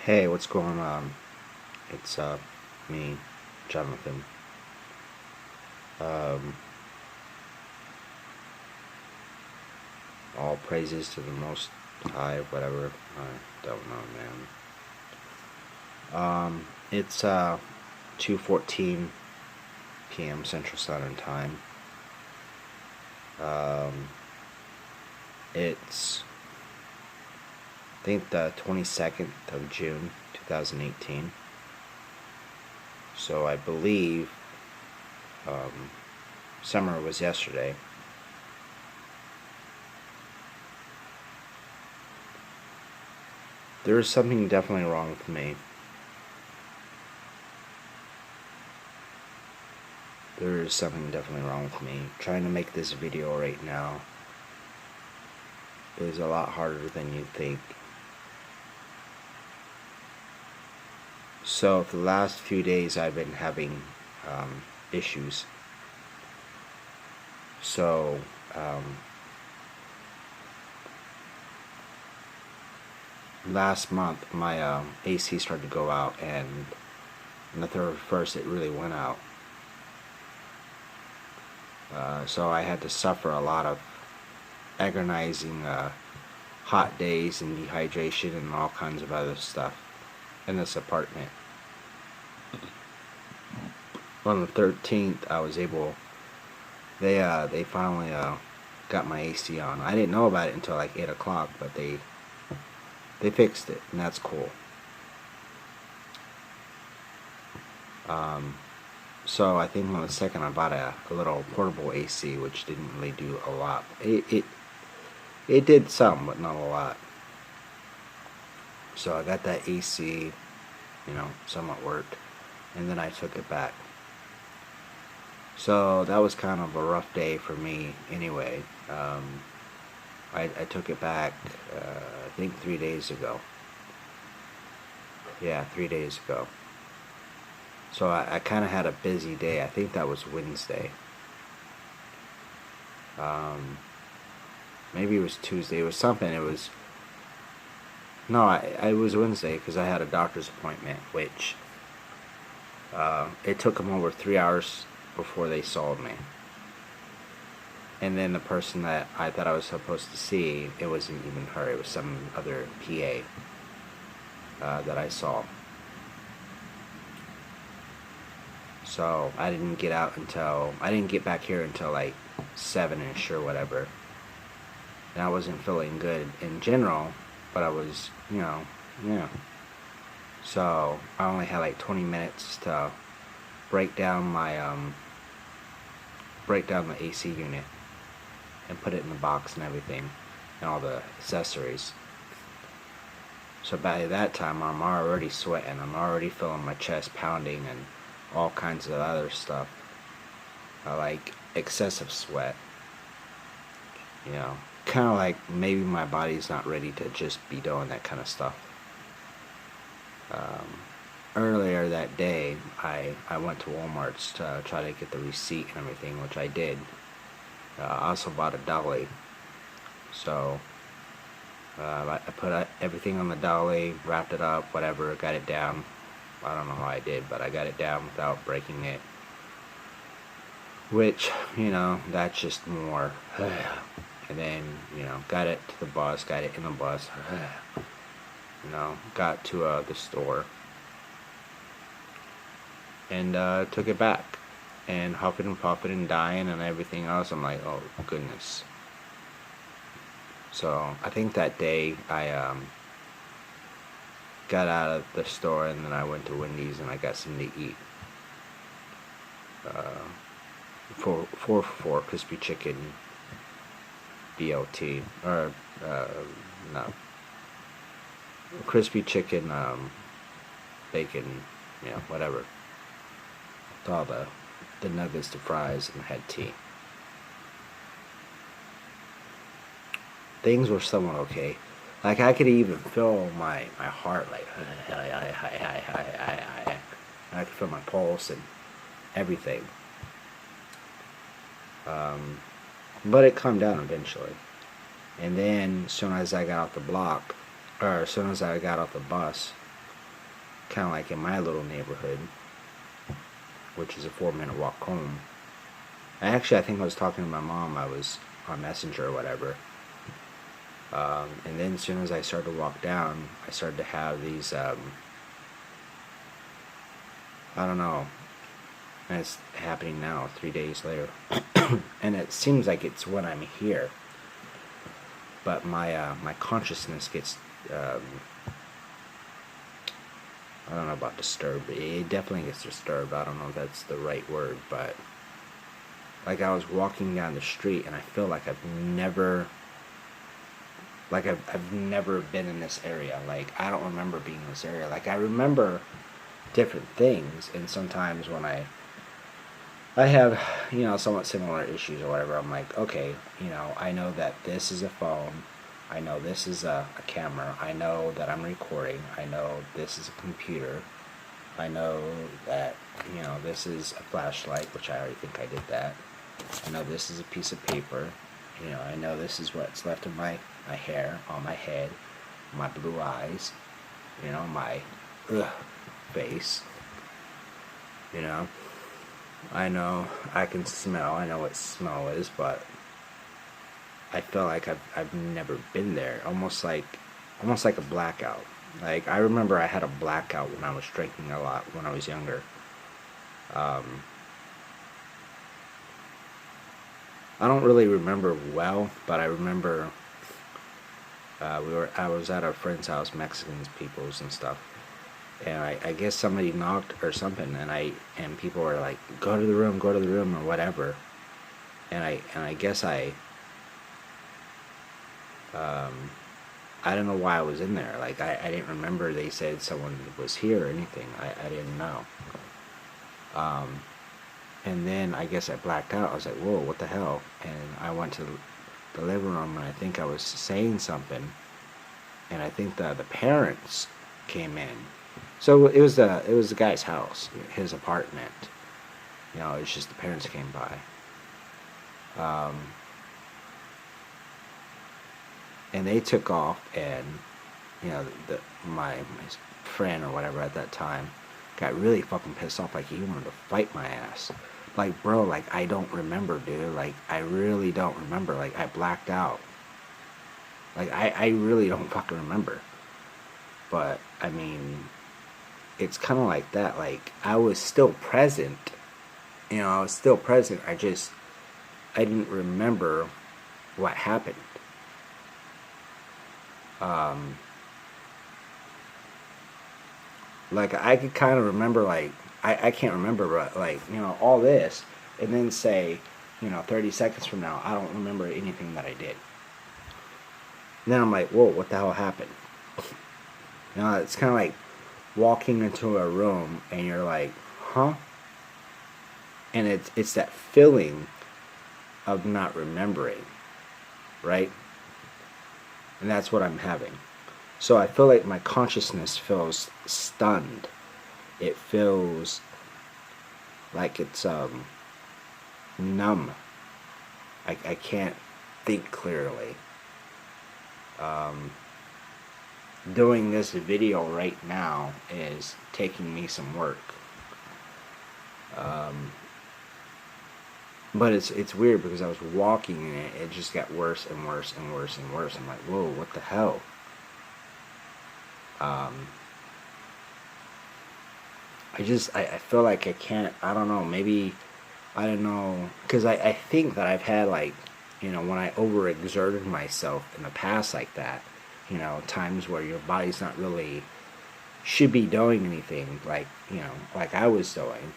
Hey, what's going on? It's me, Jonathan. Um, all praises to the Most High, whatever. I don't know, man. It's 2:14 p.m. Central Standard Time. Um, it's I think the 22nd of June, 2018. So I believe summer was yesterday. There is something definitely wrong with me. There is something definitely wrong with me. Trying to make this video right now is a lot harder than you think. So for the last few days I've been having issues. So last month my AC started to go out, and on the 31st it really went out. So I had to suffer a lot of agonizing hot days and dehydration and all kinds of other stuff in this apartment. On the 13th, I was able. They finally got my AC on. I didn't know about it until like 8 o'clock, but they fixed it, and that's cool. So I think on the second I bought a little portable AC, which didn't really do a lot. It did some, but not a lot. So I got that AC, somewhat worked, and then I took it back. So that was kind of a rough day for me anyway. I took it back, I think 3 days ago. Yeah, 3 days ago. So I kind of had a busy day. I think that was Wednesday. Maybe it was Tuesday. It was something. It was... No, it was Wednesday because I had a doctor's appointment, which it took them over 3 hours before they saw me. And then the person that I thought I was supposed to see, it wasn't even her. It was some other PA that I saw. So I didn't get back here until like 7ish or whatever. And I wasn't feeling good in general, but I was, So I only had like 20 minutes to break down the AC unit and put it in the box and everything and all the accessories. So by that time I'm already sweating. I'm already feeling my chest pounding and all kinds of other stuff. Like excessive sweat. Kind of like maybe my body's not ready to just be doing that kind of stuff. Earlier that day, I went to Walmart's to try to get the receipt and everything, which I did. I also bought a dolly. So I put everything on the dolly, wrapped it up, whatever, got it down. I don't know how I did, but I got it down without breaking it. Which, that's just more. And then, got it to the bus, got it in the bus. Got to the store. And took it back. And huffing and puffing and dying and everything else. I'm like, oh, goodness. So, I think that day I got out of the store and then I went to Wendy's and I got something to eat. 4 crispy chicken BLT. Or, no. Crispy chicken, bacon, whatever. With all the nuggets, the fries, and had tea. Things were somewhat okay. Like I could even feel my heart, like I could feel my pulse and everything. But it calmed down eventually. And then as soon as I got off the bus, kind of like in my little neighborhood, which is a 4-minute walk home. Actually, I think I was talking to my mom. I was on Messenger or whatever. And then as soon as I started to walk down, I started to have these, I don't know, and it's happening now, 3 days later. And it seems like it's when I'm here. But my consciousness gets, I don't know about disturbed. It definitely gets disturbed. I don't know if that's the right word, but like I was walking down the street and I feel like I've never been in this area. Like I don't remember being in this area. Like I remember different things, and sometimes when I have, somewhat similar issues or whatever, I'm like, okay, I know that this is a phone. I know this is a camera. I know that I'm recording. I know this is a computer. I know that, this is a flashlight, which I already think I did that. I know this is a piece of paper. I know this is what's left of my hair on my head, my blue eyes, my face. I know I can smell. I know what smell is, but I feel like I've never been there. Almost like a blackout. Like I remember I had a blackout when I was drinking a lot when I was younger. I don't really remember well, but I remember I was at our friend's house, Mexicans, peoples and stuff, and I guess somebody knocked or something, and people were like, go to the room, or whatever, and I guess I don't know why I was in there. Like I didn't remember they said someone was here or anything. I didn't know. And then I guess I blacked out. I was like, whoa, what the hell? And I went to the living room, and I think I was saying something, and I think the parents came in. So it was the guy's house, his apartment. It's just the parents came by. And they took off, and my friend or whatever at that time got really fucking pissed off. Like he wanted to fight my ass. Like, bro, like I don't remember, dude. Like I really don't remember. Like I blacked out. Like I really don't fucking remember. But I mean, it's kind of like that. Like I was still present. I was still present. I didn't remember what happened. Like I could kind of remember, like I can't remember, but like all this, and then say 30 seconds from now I don't remember anything that I did. And then I'm like, whoa, what the hell happened? It's kind of like walking into a room and you're like, huh? And it's that feeling of not remembering, right? And that's what I'm having. So I feel like my consciousness feels stunned. It feels like it's numb. I can't think clearly. Doing this video right now is taking me some work. But it's weird because I was walking and it just got worse and worse and worse and worse. I'm like, whoa, what the hell? I feel like I can't, I don't know, maybe, I don't know, because I think that I've had like, when I overexerted myself in the past like that, times where your body's not really, should be doing anything like, like I was doing.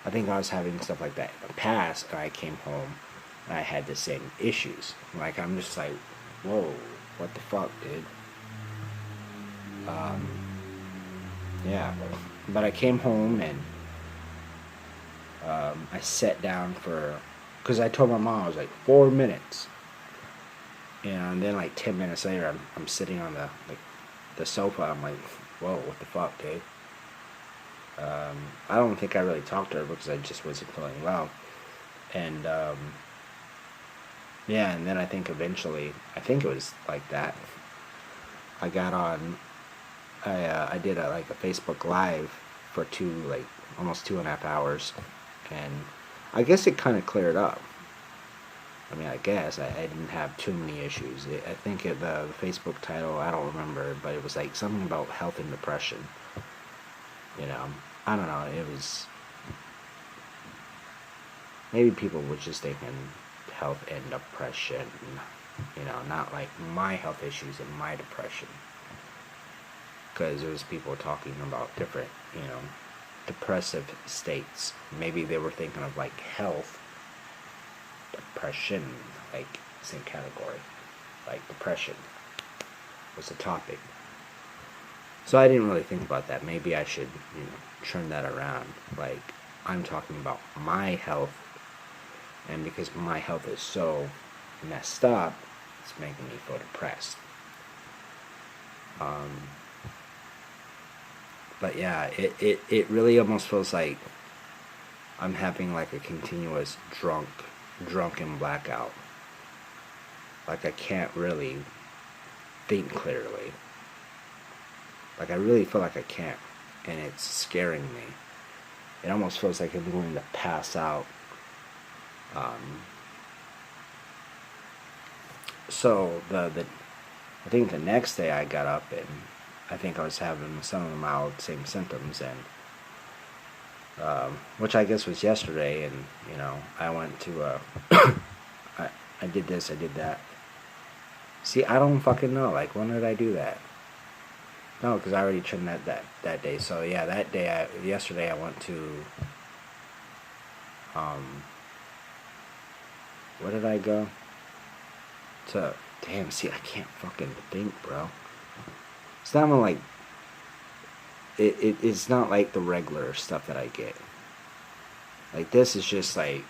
I think I was having stuff like that in the past, and I came home and I had the same issues. Like, I'm just like, whoa, what the fuck, dude? Yeah, but I came home and I sat down because I told my mom I was like 4 minutes, and then like 10 minutes later I'm sitting on the sofa. I'm like, whoa, what the fuck, dude? I don't think I really talked to her because I just wasn't feeling well, and yeah, and then I think eventually, I think it was like that, I got on I did like a Facebook Live for almost 2.5 hours, and I guess it kind of cleared up. I mean, I guess I didn't have too many issues. I think the Facebook title, I don't remember, but it was like something about health and depression. You know, I don't know. It was maybe people were just thinking health and depression. You know, not like my health issues and my depression. Because there was people talking about different, depressive states. Maybe they were thinking of like health, depression, like same category. Like depression was the topic. So I didn't really think about that. Maybe I should, turn that around. Like, I'm talking about my health, and because my health is so messed up, it's making me feel depressed. But yeah, it really almost feels like I'm having like a continuous drunken blackout. Like I can't really think clearly. Like I really feel like I can't, and it's scaring me. It almost feels like I'm going to pass out. So I think the next day I got up, and I think I was having some of the mild same symptoms, and which I guess was yesterday, and I went to I did this, I did that. See, I don't fucking know. Like, when did I do that? No, because I already trimmed that day. So yeah, that day, yesterday I went to, where did I go? Damn, see, I can't fucking think, bro. It's not like, it's not like the regular stuff that I get. Like, this is just like,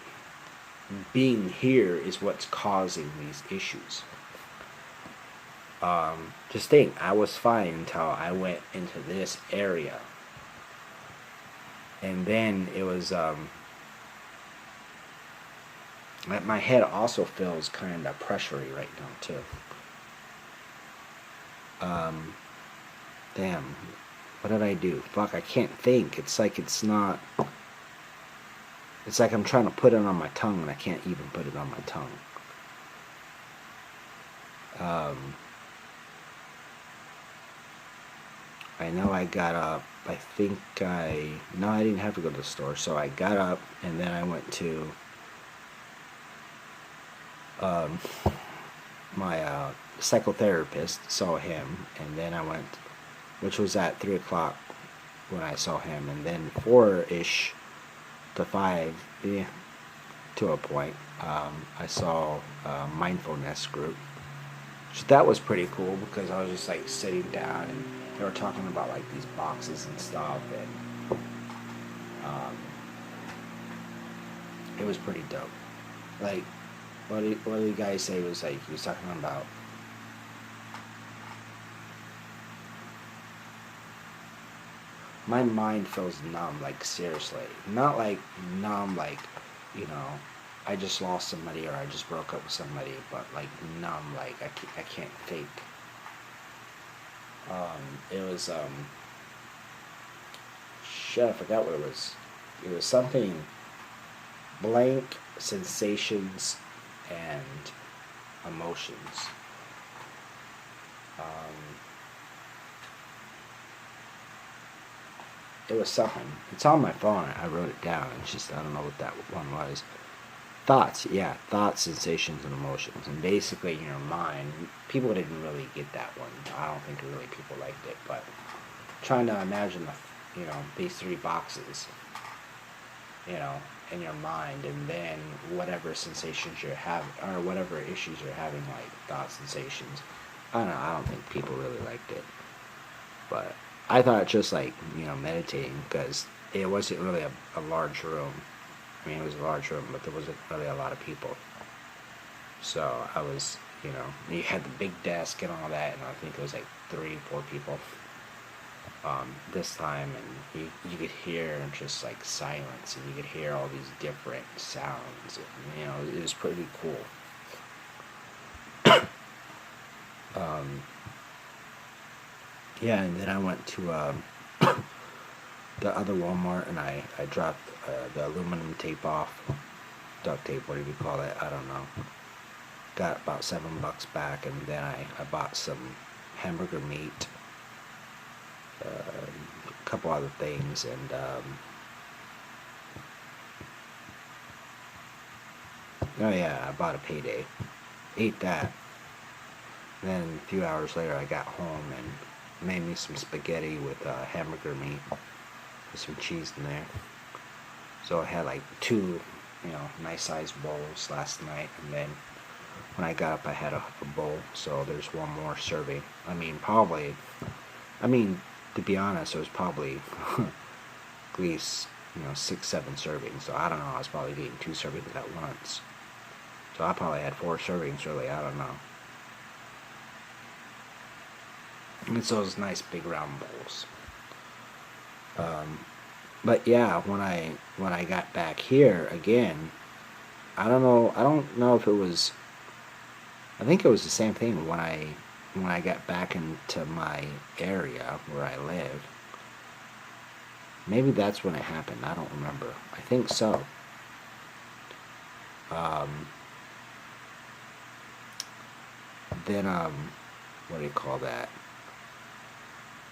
being here is what's causing these issues. Just think, I was fine until I went into this area. And then it was, my head also feels kind of pressury right now, too. Damn. What did I do? Fuck, I can't think. It's like it's not... It's like I'm trying to put it on my tongue and I can't even put it on my tongue. I know I got up. No, I didn't have to go to the store. So I got up and then I went to my psychotherapist, saw him, and then I went, which was at 3 o'clock when I saw him, and then 4-ish to 5, to a point, I saw a mindfulness group. So that was pretty cool because I was just like sitting down and they were talking about like these boxes and stuff, and it was pretty dope. Like, what did the guy say? Was like, he was talking about my mind feels numb, like seriously. Not like numb, like, I just lost somebody or I just broke up with somebody, but like numb, like I can't think. It was, shit, I forgot what it was. It was something blank sensations and emotions. It was something. It's on my phone. I wrote it down. It's just, I don't know what that one was. Thoughts, yeah. Thoughts, sensations, and emotions. And basically, in your mind, people didn't really get that one. I don't think really people liked it. But trying to imagine, these 3 boxes, in your mind, and then whatever sensations you're having, or whatever issues you're having, like thoughts, sensations. I don't know. I don't think people really liked it. But I thought just like, meditating, because it wasn't really a large room. I mean, it was a large room, but there wasn't really a lot of people. So I was, you had the big desk and all that, and I think it was like 3, 4 people this time, and you could hear just like silence, and you could hear all these different sounds, and, it was pretty cool. yeah, and then I went to the other Walmart, and I dropped the aluminum tape off, duct tape, whatever you call it, I don't know. Got about $7 back, and then I bought some hamburger meat, a couple other things, and oh yeah, I bought a payday. Ate that. Then a few hours later, I got home and made me some spaghetti with hamburger meat with some cheese in there. So I had like two, nice sized bowls last night, and then when I got up, I had a bowl. So there's one more serving. I mean, to be honest, it was probably at least 6, 7 servings. So I don't know. I was probably eating 2 servings at once. So I probably had 4 servings. Really, I don't know. It's those nice big round bowls. But yeah, when I got back here again, I don't know. I don't know if it was. I think it was the same thing when I got back into my area where I live. Maybe that's when it happened. I don't remember. I think so. Um, then what do you call that?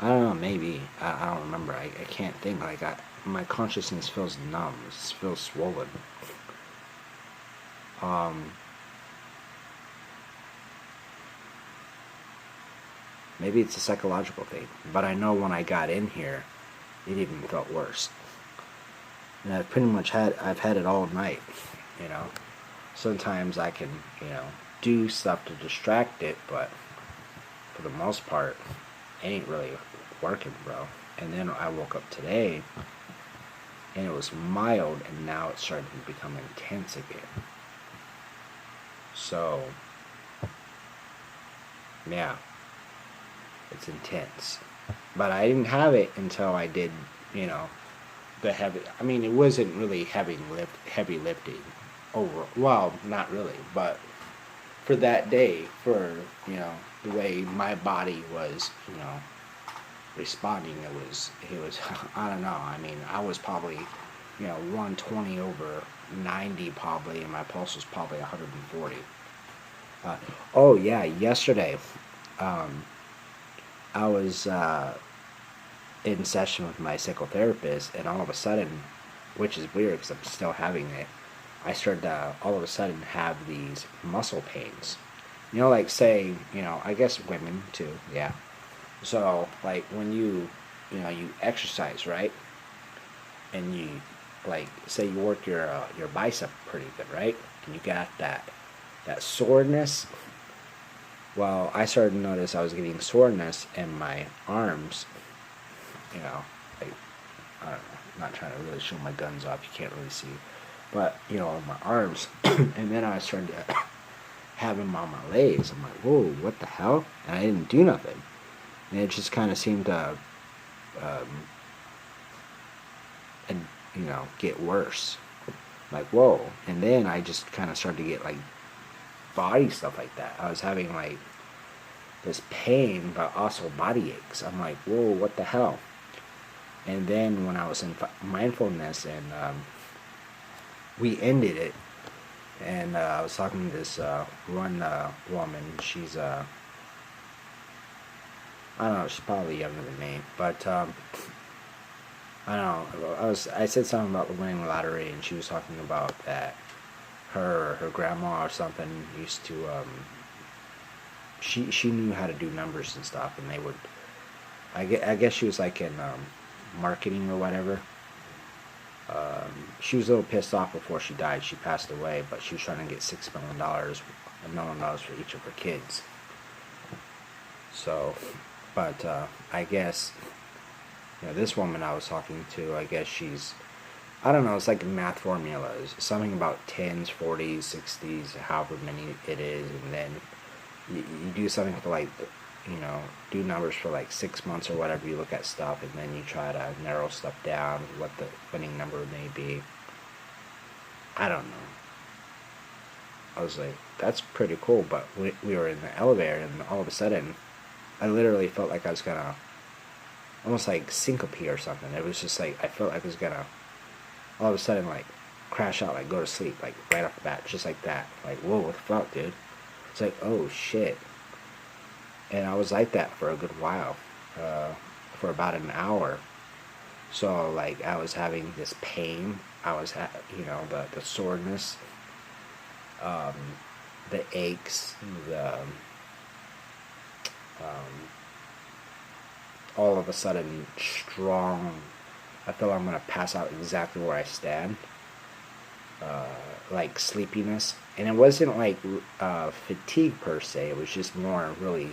I don't know. Maybe I don't remember. I can't think. My consciousness feels numb. It feels swollen. Um, Maybe it's a psychological thing, but I know when I got in here, it even felt worse. And I've had it all night, you know. Sometimes I can, do stuff to distract it, but for the most part, it ain't really working, bro. And then I woke up today, and it was mild, and now it's starting to become intense again. So, yeah, it's intense. But I didn't have it until I did, you know, the heavy. I mean, it wasn't really heavy lifting over. Well, not really, but for that day, for the way my body was, responding, it was. I don't know. I mean, I was probably, 120 over 90 probably, and my pulse was probably 140. Oh yeah, yesterday, um, I was in session with my psychotherapist, and all of a sudden, which is weird because I'm still having it, I started to all of a sudden have these muscle pains. Like say, I guess women too, yeah. So like when you exercise, right, and you like say you work your bicep pretty good, right, and you got that soreness. Well, I started to notice I was getting soreness in my arms, you know, like, I don't know, I'm not trying to really show my guns off, you can't really see, but, on my arms, and then I started to have them on my legs. I'm like, whoa, what the hell? And I didn't do nothing. And it just kind of seemed to, um, and, get worse. Like, whoa. And then I just kind of started to get, like, body stuff like that. I was having, like, this pain, but also body aches. I'm like, whoa, what the hell? And then when I was in mindfulness, and we ended it, and I was talking to this one woman. She's I don't know, she's probably younger than me, but I don't know. I said something about the winning lottery, and she was talking about that her grandma or something used to she knew how to do numbers and stuff, and they would. I guess she was like in marketing or whatever. She was a little pissed off before she died. She passed away, but she was trying to get $6 million, $1 million for each of her kids. So, but I guess this woman I was talking to, I guess she's, I don't know, it's like math formulas, something about tens, 40s, 60s, however many it is, and then you do something for like, do numbers for like 6 months or whatever, you look at stuff, and then you try to narrow stuff down, what the winning number may be. I don't know. I was like, that's pretty cool, but we were in the elevator, and all of a sudden, I literally felt like I was gonna almost like syncope or something. It was just like I felt like I was gonna all of a sudden like crash out, like go to sleep, like right off the bat, just like that. Like, whoa, what the fuck, dude? It's like, oh shit. And I was like that for a good while, for about an hour. So like I was having this pain. I was, the soreness, um, the aches, the all of a sudden strong. I feel I'm gonna pass out exactly where I stand. Like sleepiness, and it wasn't like fatigue per se. It was just more really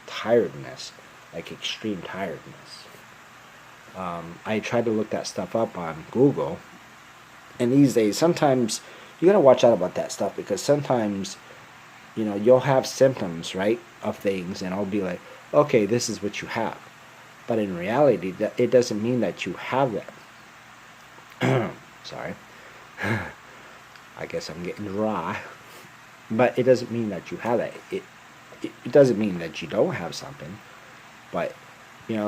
tiredness, like extreme tiredness. I tried to look that stuff up on Google, and these days sometimes you gotta watch out about that stuff because sometimes you'll have symptoms, right, of things, and I'll be like, okay, this is what you have, but in reality, that it doesn't mean that you have that. Sorry. I guess I'm getting dry. But it doesn't mean that you have that. It doesn't mean that you don't have something. But,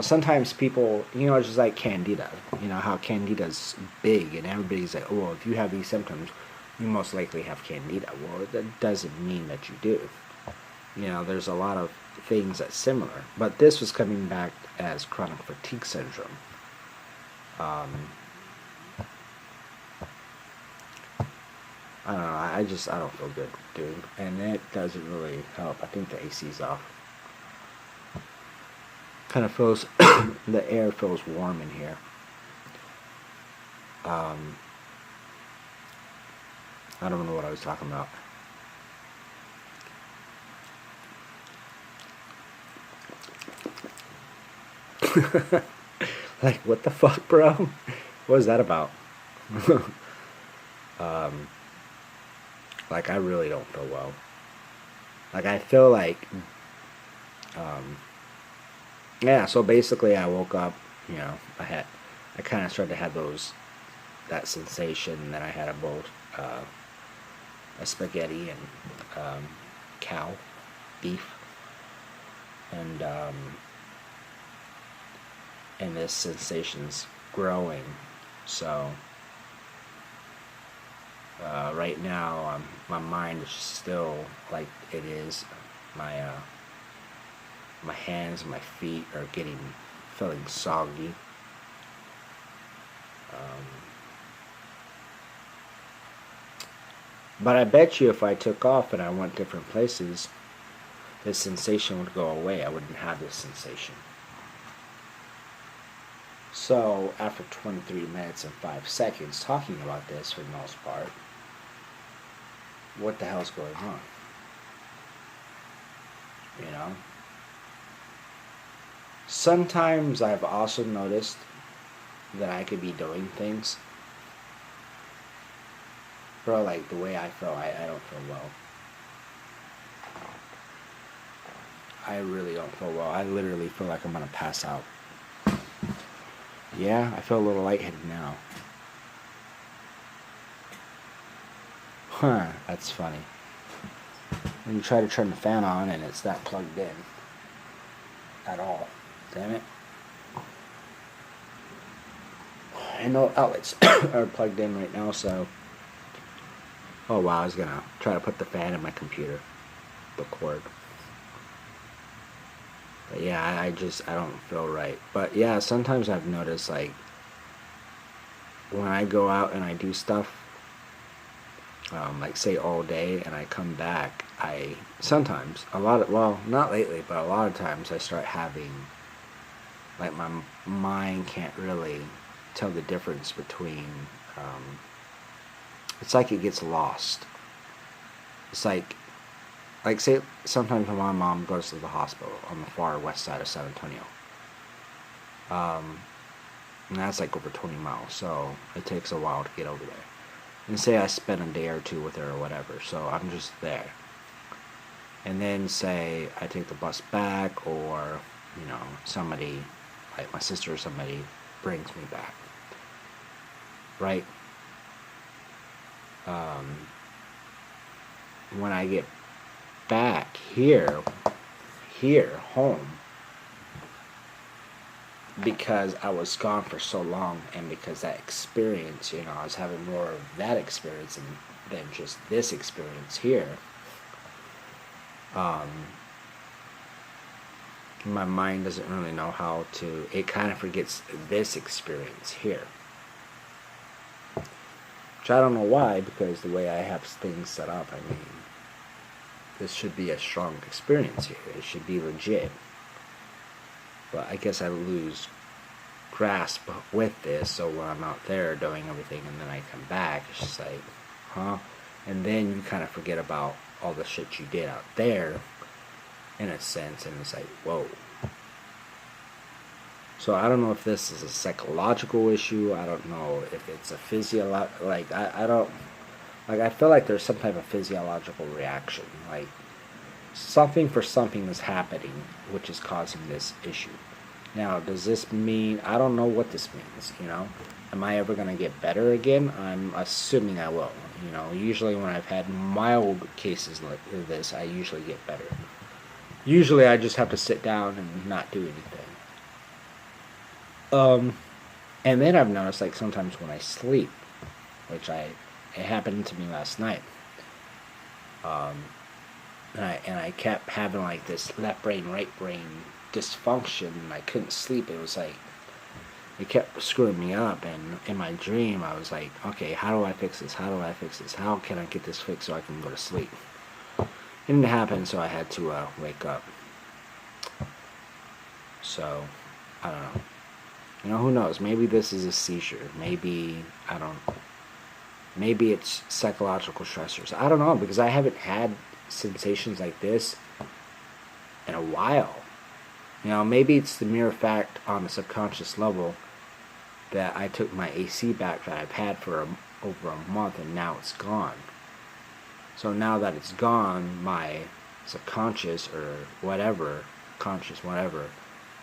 sometimes people, it's just like Candida. You know, how Candida's big and everybody's like, oh, well, if you have these symptoms, you most likely have Candida. Well, that doesn't mean that you do. There's a lot of things that's similar. But this was coming back as chronic fatigue syndrome. I don't know. I don't feel good, dude. And it doesn't really help. I think the AC's off. Kind of feels, the air feels warm in here. I don't know what I was talking about. Like, what the fuck, bro? What was that about? Like, I really don't feel well. Like, I feel like, yeah, so basically I woke up, I kind of started to have that sensation that I had of both, a spaghetti and, cow, beef, and, this sensation's growing, so, right now, my mind is still like it is. My hands and my feet are feeling soggy. But I bet you if I took off and I went different places, this sensation would go away. I wouldn't have this sensation. So, after 23 minutes and 5 seconds talking about this for the most part, what the hell's going on? Sometimes I've also noticed that I could be doing things. Bro, like the way I feel, I don't feel well. I really don't feel well. I literally feel like I'm gonna pass out. Yeah, I feel a little lightheaded now. Huh, that's funny. When you try to turn the fan on and it's not plugged in at all. Damn it. And no outlets are plugged in right now, so. Oh wow, I was gonna try to put the fan in my computer. The cord. But yeah, I don't feel right. But yeah, sometimes I've noticed, like, when I go out and I do stuff, like say all day, and I come back, not lately, but a lot of times I start having, like, my mind can't really tell the difference between, it's like it gets lost. It's like say sometimes when my mom goes to the hospital on the far west side of San Antonio, and that's like over 20 miles, so it takes a while to get over there. And say I spend a day or two with her or whatever, so I'm just there. And then say I take the bus back, or somebody, like my sister or somebody, brings me back, right? When I get back here, home, because I was gone for so long, and because that experience, I was having more of that experience than just this experience here. My mind doesn't really know how to. It kind of forgets this experience here. Which I don't know why, because the way I have things set up, I mean, this should be a strong experience here. It should be legit. But I guess I lose grasp with this, so when I'm out there doing everything and then I come back, it's just like, huh? And then you kind of forget about all the shit you did out there, in a sense, and it's like, whoa. So I don't know if this is a psychological issue. I don't know if it's a physiological, like, I don't, like, I feel like there's some type of physiological reaction, like, something is happening, which is causing this issue. Now, does this mean, I don't know what this means, Am I ever going to get better again? I'm assuming I will. Usually when I've had mild cases like this, I usually get better. Usually I just have to sit down and not do anything. And then I've noticed, like, sometimes when I sleep, which it happened to me last night, and I kept having, like, this left brain, right brain dysfunction, and I couldn't sleep. It was like, it kept screwing me up, and in my dream, I was like, okay, how do I fix this? How do I fix this? How can I get this fixed so I can go to sleep? It didn't happen, so I had to wake up. So, I don't know. Who knows? Maybe this is a seizure. Maybe, I don't know. Maybe it's psychological stressors. I don't know, because I haven't had sensations like this in a while. Maybe it's the mere fact on a subconscious level that I took my AC back that I've had for over a month, and now it's gone. So now that it's gone, my subconscious or whatever, conscious, whatever,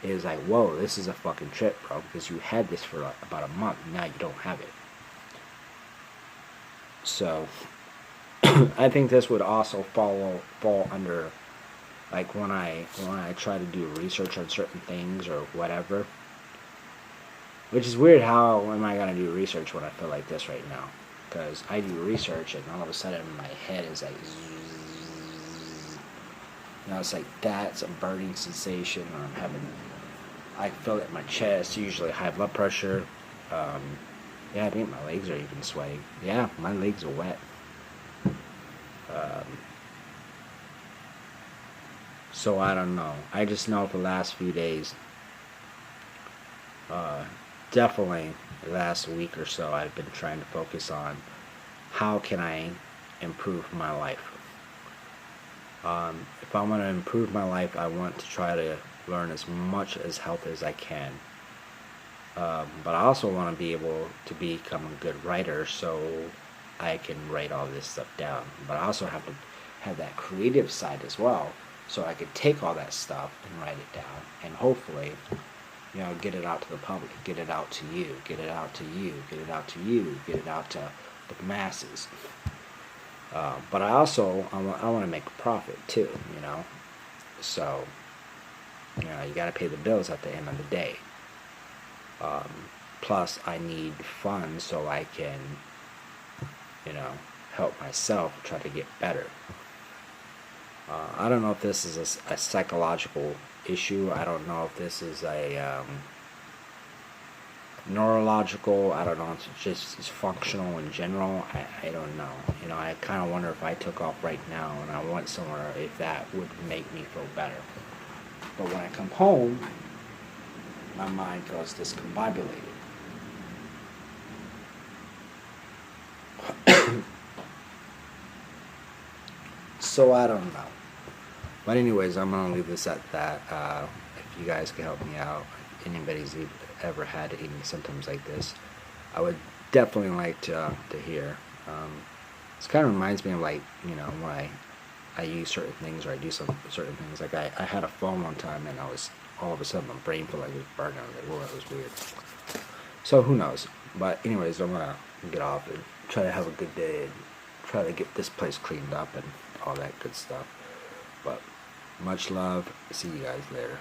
is like, whoa, this is a fucking trip, bro, because you had this for like about a month, and now you don't have it. So, I think this would also fall under, like, when I try to do research on certain things or whatever. Which is weird, how am I going to do research when I feel like this right now? Because I do research, and all of a sudden my head is like, it's like that. It's a burning sensation, or I feel it in my chest, usually high blood pressure. Yeah, I think my legs are even sweating. Yeah, my legs are wet. So I don't know. I just know for the last few days, definitely the last week or so, I've been trying to focus on how can I improve my life. If I want to improve my life, I want to try to learn as much as health as I can. But I also want to be able to become a good writer, so I can write all this stuff down. But I also have to have that creative side as well, so I could take all that stuff and write it down, and hopefully, get it out to the public, get it out to you, get it out to you, get it out to you, get it out to the masses. But I also, I want to make a profit too, So, you got to pay the bills at the end of the day. Plus, I need funds so I can, help myself try to get better. I don't know if this is a psychological issue. I don't know if this is a neurological. I don't know if it's just functional in general. I don't know. I kind of wonder if I took off right now and I went somewhere, if that would make me feel better. But when I come home, my mind goes discombobulated. So I don't know. But anyways, I'm going to leave this at that. If you guys can help me out, if anybody's ever had any symptoms like this, I would definitely like to hear. This kind of reminds me of, like, when I use certain things, or I do some certain things. Like I had a phone one time, and I was, all of a sudden, my brain felt like it was burning. I was like, whoa, that was weird. So who knows? But anyways, I'm going to get off and try to have a good day and try to get this place cleaned up and all that good stuff. But much love. See you guys later.